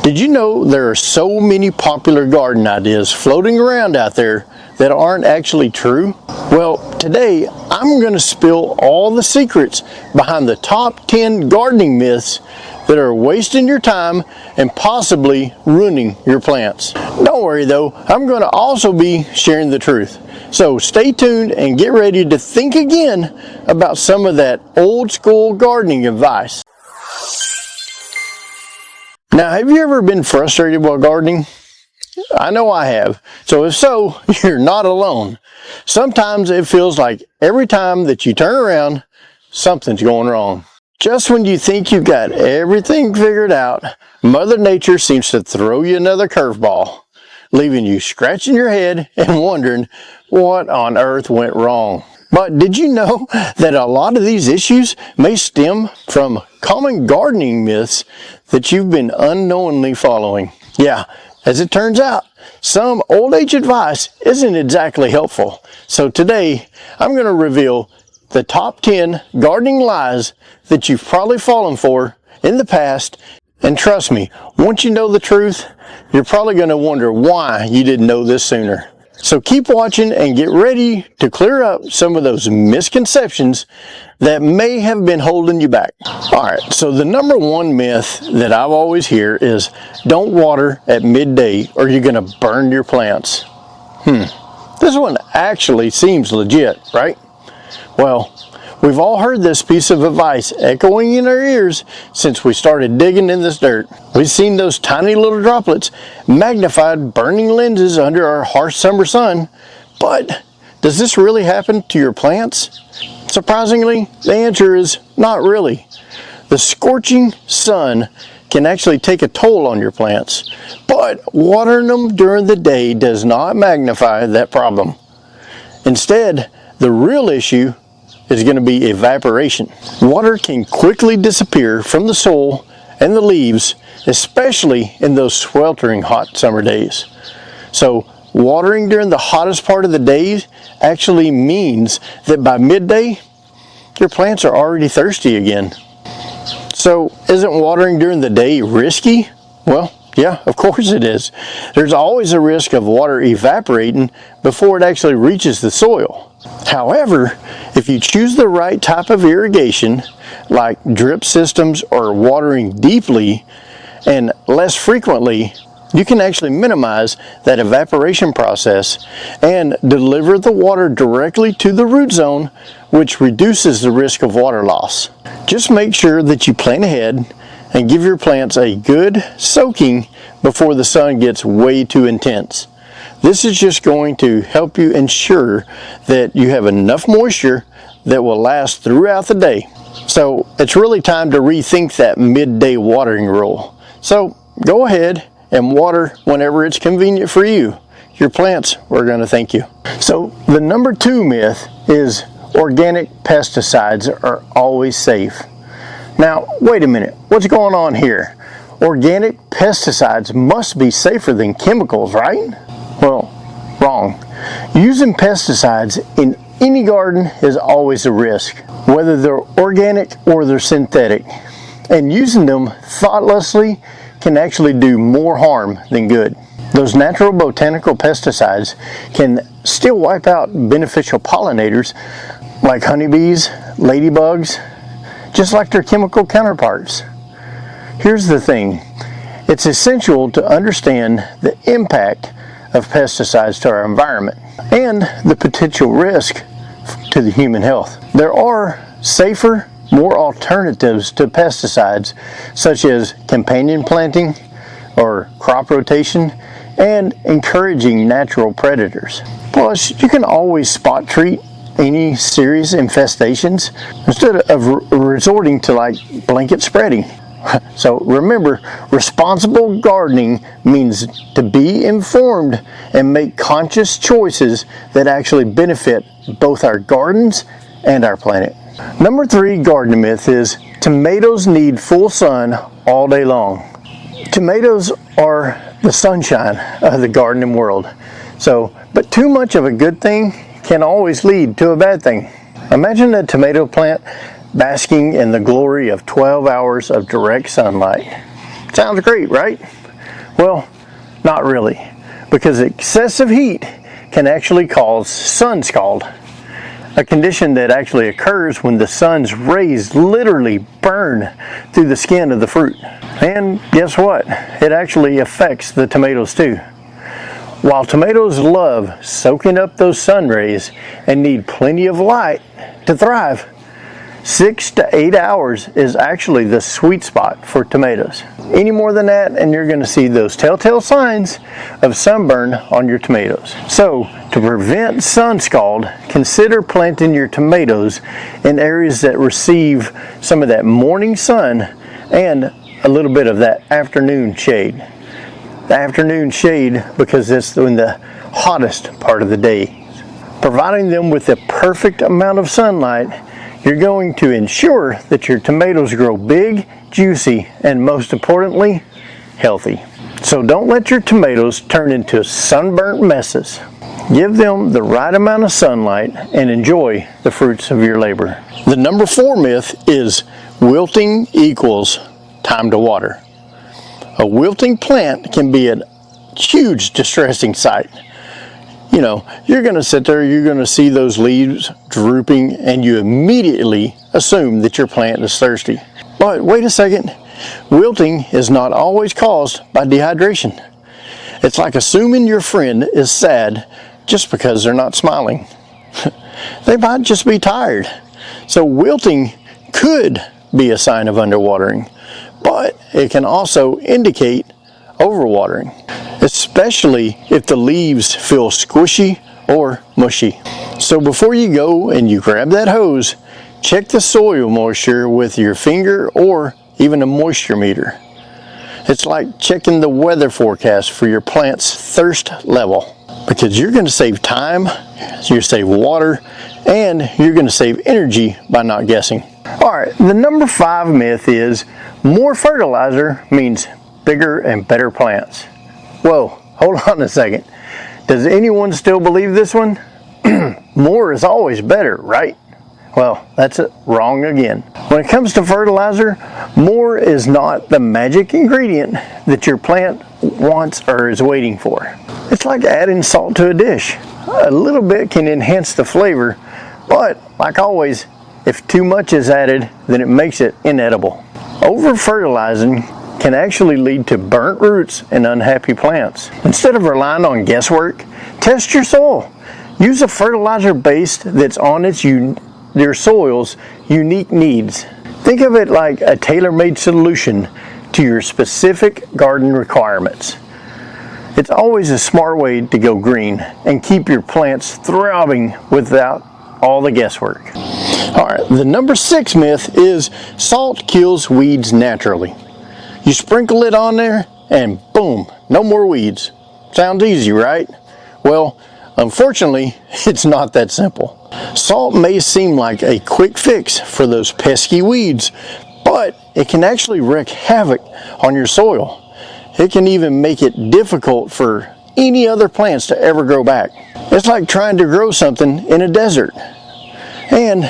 Did you know there are so many popular garden ideas floating around out there that aren't actually true? Well, today I'm going to spill all the secrets behind the top 10 gardening myths that are wasting your time and possibly ruining your plants. Don't worry though, I'm going to also be sharing the truth. So stay tuned and get ready to think again about some of that old school gardening advice. Now, have you ever been frustrated while gardening? I know I have. So if so, you're not alone. Sometimes it feels like every time that you turn around, something's going wrong. Just when you think you've got everything figured out, Mother Nature seems to throw you another curveball, leaving you scratching your head and wondering what on earth went wrong. But did you know that a lot of these issues may stem from common gardening myths that you've been unknowingly following? Yeah, as it turns out, some old age advice isn't exactly helpful. So today, I'm going to reveal the top 10 gardening lies that you've probably fallen for in the past. And trust me, once you know the truth, you're probably going to wonder why you didn't know this sooner. So keep watching and get ready to clear up some of those misconceptions that may have been holding you back. Alright, so the number one myth that I've always hear is don't water at midday or you're going to burn your plants. This one actually seems legit, right? Well, we've all heard this piece of advice echoing in our ears since we started digging in this dirt. We've seen those tiny little droplets magnified burning lenses under our harsh summer sun, but does this really happen to your plants? Surprisingly, the answer is not really. The scorching sun can actually take a toll on your plants, but watering them during the day does not magnify that problem. Instead, the real issue is going to be evaporation. Water can quickly disappear from the soil and the leaves, especially in those sweltering hot summer days. So watering during the hottest part of the day actually means that by midday, your plants are already thirsty again. So isn't watering during the day risky? Well, yeah, of course it is. There's always a risk of water evaporating before it actually reaches the soil. However, if you choose the right type of irrigation, like drip systems or watering deeply and less frequently, you can actually minimize that evaporation process and deliver the water directly to the root zone, which reduces the risk of water loss. Just make sure that you plan ahead and give your plants a good soaking before the sun gets way too intense. This is just going to help you ensure that you have enough moisture that will last throughout the day. So it's really time to rethink that midday watering rule. So go ahead and water whenever it's convenient for you. Your plants are going to thank you. So the number 2 myth is organic pesticides are always safe. Now, wait a minute, what's going on here? Organic pesticides must be safer than chemicals, right? Well, wrong. Using pesticides in any garden is always a risk, whether they're organic or they're synthetic. And using them thoughtlessly can actually do more harm than good. Those natural botanical pesticides can still wipe out beneficial pollinators like honeybees, ladybugs, just like their chemical counterparts. Here's the thing. It's essential to understand the impact of pesticides to our environment and the potential risk to the human health. There are safer, more alternatives to pesticides, such as companion planting or crop rotation and encouraging natural predators. Plus, you can always spot treat any serious infestations instead of resorting to like blanket spreading. So remember, responsible gardening means to be informed and make conscious choices that actually benefit both our gardens and our planet. Number 3 gardening myth is tomatoes need full sun all day long. Tomatoes are the sunshine of the gardening world. But too much of a good thing can always lead to a bad thing. Imagine a tomato plant basking in the glory of 12 hours of direct sunlight. Sounds great, right? Well, not really, because excessive heat can actually cause sun scald, a condition that actually occurs when the sun's rays literally burn through the skin of the fruit. And guess what? It actually affects the tomatoes too. While tomatoes love soaking up those sun rays and need plenty of light to thrive, 6 to 8 hours is actually the sweet spot for tomatoes. Any more than that and you're going to see those telltale signs of sunburn on your tomatoes. So to prevent sun scald, consider planting your tomatoes in areas that receive some of that morning sun and a little bit of that afternoon shade. The afternoon shade because it's in the hottest part of the day. Providing them with the perfect amount of sunlight, you're going to ensure that your tomatoes grow big, juicy, and most importantly, healthy. So don't let your tomatoes turn into sunburnt messes. Give them the right amount of sunlight and enjoy the fruits of your labor. The number 4 myth is wilting equals time to water. A wilting plant can be a huge distressing sight. You know, you're going to sit there, you're going to see those leaves drooping, and you immediately assume that your plant is thirsty. But wait a second, wilting is not always caused by dehydration. It's like assuming your friend is sad just because they're not smiling. They might just be tired. So wilting could be a sign of underwatering, but it can also indicate overwatering, especially if the leaves feel squishy or mushy. So before you go and you grab that hose, check the soil moisture with your finger or even a moisture meter. It's like checking the weather forecast for your plant's thirst level, because you're going to save time, you're save water, and you're going to save energy by not guessing. Alright, the number 5 myth is more fertilizer means bigger and better plants. Whoa, hold on a second. Does anyone still believe this one? More is always better, right? Well, that's wrong again. When it comes to fertilizer, more is not the magic ingredient that your plant wants or is waiting for. It's like adding salt to a dish. A little bit can enhance the flavor, but like always, if too much is added, then it makes it inedible. Over-fertilizing can actually lead to burnt roots and unhappy plants. Instead of relying on guesswork, test your soil. Use a fertilizer base that's on your soil's unique needs. Think of it like a tailor-made solution to your specific garden requirements. It's always a smart way to go green and keep your plants thriving without all the guesswork. Alright, the number 6 myth is salt kills weeds naturally. You sprinkle it on there and boom, no more weeds. Sounds easy, right? Well, unfortunately, it's not that simple. Salt may seem like a quick fix for those pesky weeds, but it can actually wreak havoc on your soil. It can even make it difficult for any other plants to ever grow back. It's like trying to grow something in a desert. And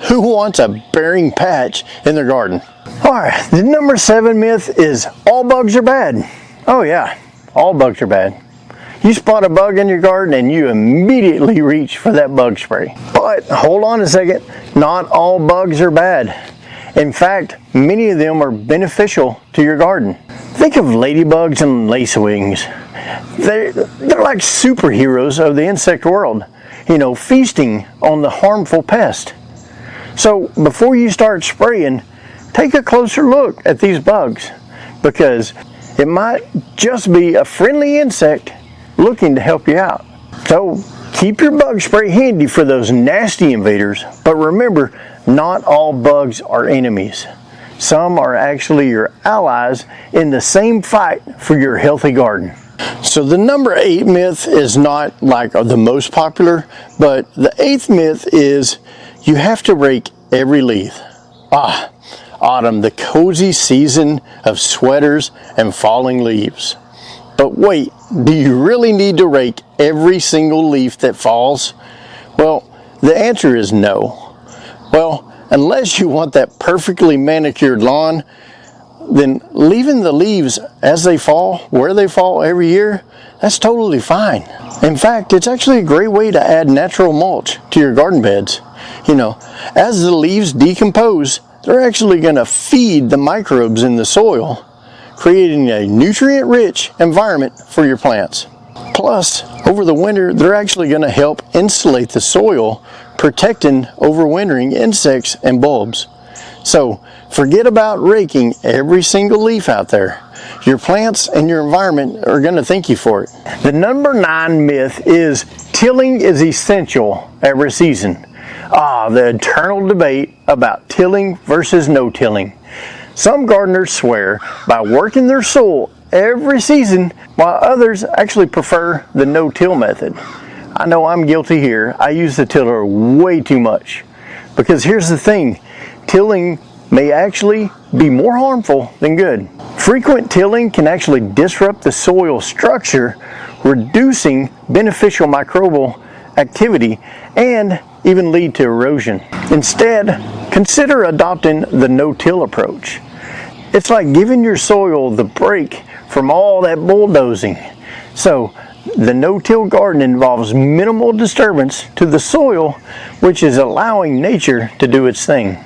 who wants a bearing patch in their garden? Alright, the number 7 myth is all bugs are bad. Oh yeah, all bugs are bad. You spot a bug in your garden and you immediately reach for that bug spray. But hold on a second, not all bugs are bad. In fact, many of them are beneficial to your garden. Think of ladybugs and lacewings. They're like superheroes of the insect world, you know, feasting on the harmful pest. So before you start spraying, take a closer look at these bugs, because it might just be a friendly insect looking to help you out. So keep your bug spray handy for those nasty invaders, but remember, not all bugs are enemies. Some are actually your allies in the same fight for your healthy garden. So the number 8 myth is not like the most popular, but the 8th myth is you have to rake every leaf. Autumn, the cozy season of sweaters and falling leaves. But wait, do you really need to rake every single leaf that falls? Well, the answer is no. Well, unless you want that perfectly manicured lawn, then leaving the leaves as they fall, where they fall every year, that's totally fine. In fact, it's actually a great way to add natural mulch to your garden beds. You know, as the leaves decompose, they're actually going to feed the microbes in the soil, creating a nutrient-rich environment for your plants. Plus, over the winter, they're actually going to help insulate the soil, protecting overwintering insects and bulbs. So, forget about raking every single leaf out there. Your plants and your environment are going to thank you for it. The number 9 myth is tilling is essential every season. The eternal debate about tilling versus no tilling. Some gardeners swear by working their soil every season, while others actually prefer the no-till method. I know I'm guilty here. I use the tiller way too much. Because here's the thing, tilling may actually be more harmful than good. Frequent tilling can actually disrupt the soil structure, reducing beneficial microbial activity and even lead to erosion. Instead, consider adopting the no-till approach. It's like giving your soil the break from all that bulldozing. So, the no-till garden involves minimal disturbance to the soil, which is allowing nature to do its thing.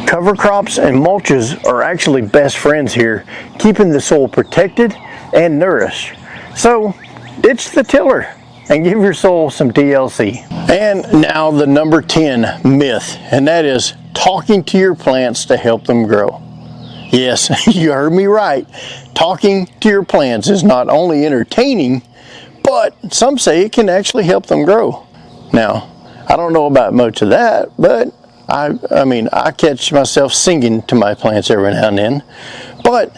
Cover crops and mulches are actually best friends here, keeping the soil protected and nourished. So, ditch the tiller and give your soil some TLC. And now the number 10 myth, and that is talking to your plants to help them grow. Yes, you heard me right. Talking to your plants is not only entertaining, but some say it can actually help them grow. Now, I don't know about much of that, but I catch myself singing to my plants every now and then. But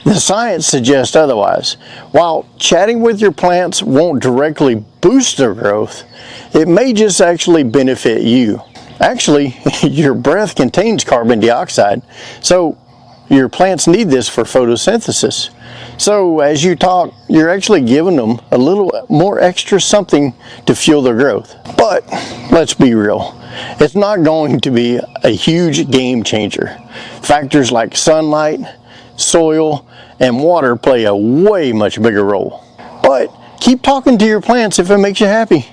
the science suggests otherwise. While chatting with your plants won't directly boost their growth, it may just actually benefit you. Actually, your breath contains carbon dioxide, so your plants need this for photosynthesis. So as you talk, you're actually giving them a little more extra something to fuel their growth. But let's be real, it's not going to be a huge game changer. Factors like sunlight, soil, and water play a way much bigger role. But keep talking to your plants if it makes you happy.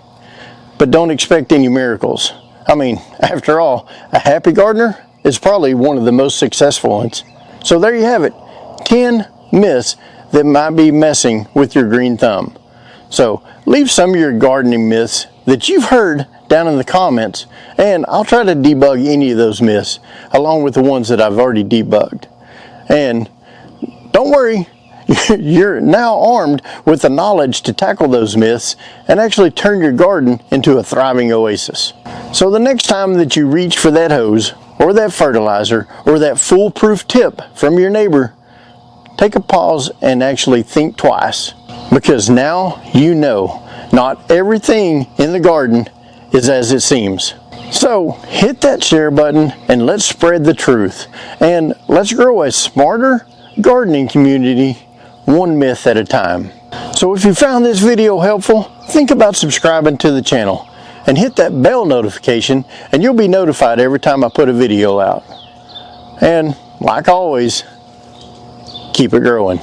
But don't expect any miracles. I mean, after all, a happy gardener is probably one of the most successful ones. So there you have it, 10 myths that might be messing with your green thumb. So leave some of your gardening myths that you've heard down in the comments, and I'll try to debug any of those myths along with the ones that I've already debugged. And don't worry, you're now armed with the knowledge to tackle those myths and actually turn your garden into a thriving oasis. So the next time that you reach for that hose, or that fertilizer, or that foolproof tip from your neighbor, take a pause and actually think twice. Because now you know not everything in the garden is as it seems. So hit that share button and let's spread the truth. And let's grow a smarter gardening community, one myth at a time. So if you found this video helpful, think about subscribing to the channel and hit that bell notification, and you'll be notified every time I put a video out. And like always, keep it growing.